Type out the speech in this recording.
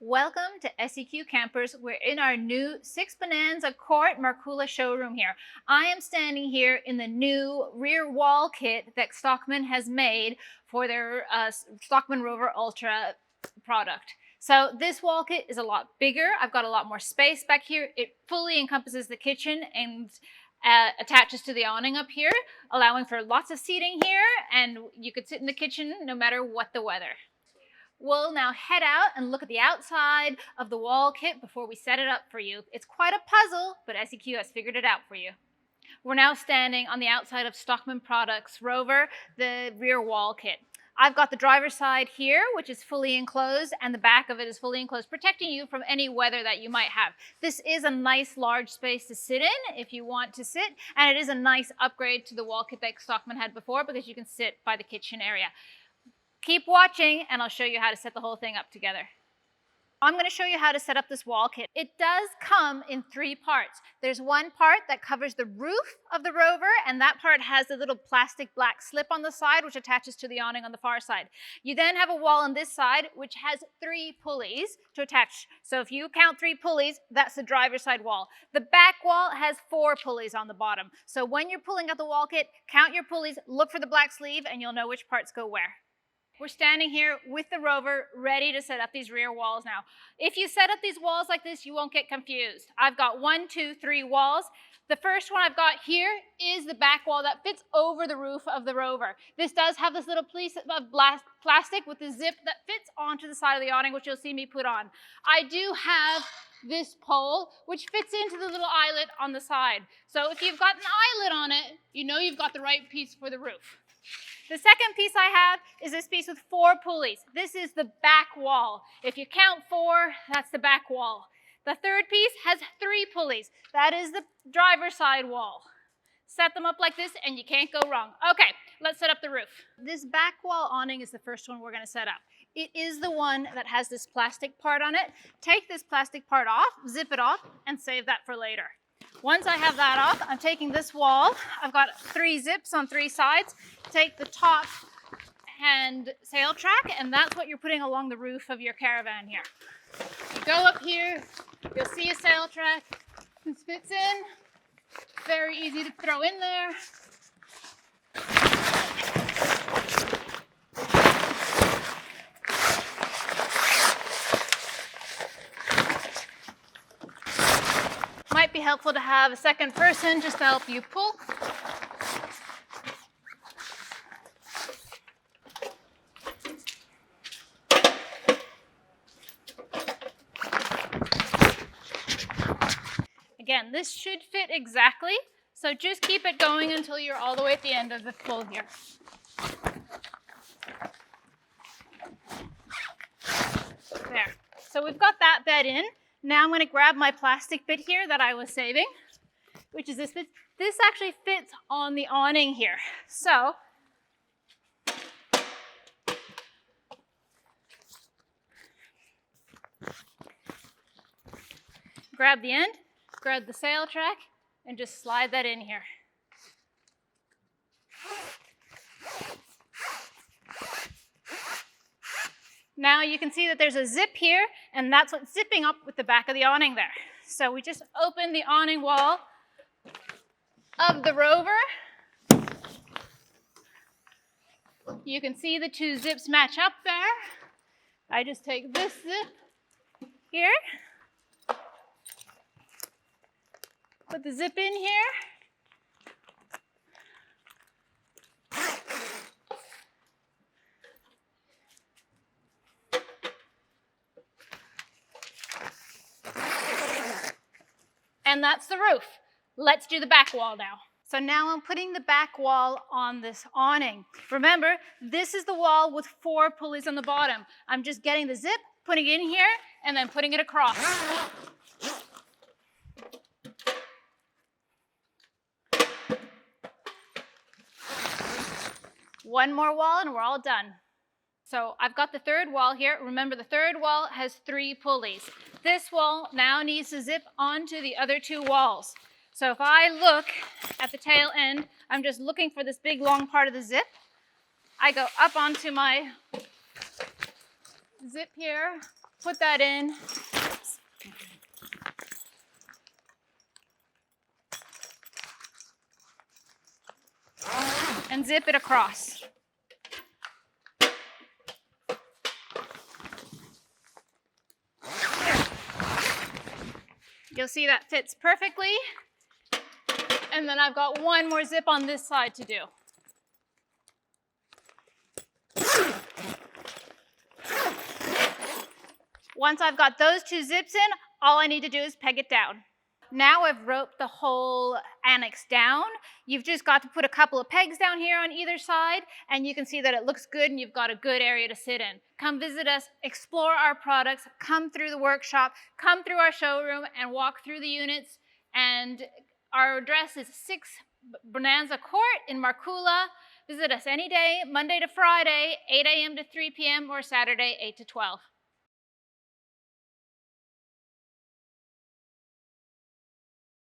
Welcome to SEQ Campers. We're in our new 6 Bonanza Court Marcula showroom here. I am standing here in the new rear wall kit that Stockman has made for their Stockman Rover Ultra product. So this wall kit is a lot bigger. I've got a lot more space back here. It fully encompasses the kitchen and attaches to the awning up here, allowing for lots of seating here, and you could sit in the kitchen no matter what the weather. We'll now head out and look at the outside of the wall kit before we set it up for you. It's quite a puzzle, but SEQ has figured it out for you. We're now standing on the outside of Stockman Products Rover, the rear wall kit. I've got the driver's side here, which is fully enclosed, and the back of it is fully enclosed, protecting you from any weather that you might have. This is a nice large space to sit in if you want to sit, and it is a nice upgrade to the wall kit that Stockman had before because you can sit by the kitchen area. Keep watching and I'll show you how to set the whole thing up together. I'm going to show you how to set up this wall kit. It does come in 3 parts. There's one part that covers the roof of the Rover, and that part has a little plastic black slip on the side which attaches to the awning on the far side. You then have a wall on this side which has 3 pulleys to attach. So if you count 3 pulleys, that's the driver's side wall. The back wall has 4 pulleys on the bottom. So when you're pulling out the wall kit, count your pulleys, look for the black sleeve, and you'll know which parts go where. We're standing here with the Rover ready to set up these rear walls now. If you set up these walls like this, you won't get confused. I've got 1, 2, 3 walls. The first one I've got here is the back wall that fits over the roof of the Rover. This does have this little piece of plastic with the zip that fits onto the side of the awning, which you'll see me put on. I do have this pole, which fits into the little eyelet on the side. So if you've got an eyelet on it, you know you've got the right piece for the roof. The second piece I have is this piece with 4 pulleys. This is the back wall. If you count 4, that's the back wall. The third piece has 3 pulleys. That is the driver's side wall. Set them up like this and you can't go wrong. Okay, let's set up the roof. This back wall awning is the first one we're going to set up. It is the one that has this plastic part on it. Take this plastic part off, zip it off, and save that for later. Once I have that off, I'm taking this wall. I've got 3 zips on 3 sides. Take the top and sail track, and that's what you're putting along the roof of your caravan here. You go up here, you'll see a sail track. This fits in. Very easy to throw in there. Might be helpful to have a second person just to help you pull. Again, this should fit exactly, so just keep it going until you're all the way at the end of the pull here. There. So we've got that bed in. Now I'm going to grab my plastic bit here that I was saving, which is this. This actually fits on the awning here. So grab the end, grab the sail track, and just slide that in here. Now you can see that there's a zip here, and that's what's zipping up with the back of the awning there. So we just open the awning wall of the Rover. You can see the 2 zips match up there. I just take this zip here, put the zip in here. And that's the roof. Let's do the back wall now. So now I'm putting the back wall on this awning. Remember, this is the wall with 4 pulleys on the bottom. I'm just getting the zip, putting it in here, and then putting it across. One more wall and we're all done. So I've got the 3rd wall here. Remember, the 3rd wall has 3 pulleys. This wall now needs to zip onto the other 2 walls. So if I look at the tail end, I'm just looking for this big long part of the zip. I go up onto my zip here, Put that in. And zip it across. You'll see that fits perfectly. And then I've got one more zip on this side to do. Once I've got those two zips in, all I need to do is peg it down. Now I've roped the whole annex down. You've just got to put a couple of pegs down here on either side, and you can see that it looks good and you've got a good area to sit in. Come visit us, explore our products, come through the workshop, come through our showroom and walk through the units. And our address is 6 Bonanza Court in Markula. Visit us any day, Monday to Friday, 8 a.m. to 3 p.m. or Saturday, 8 to 12.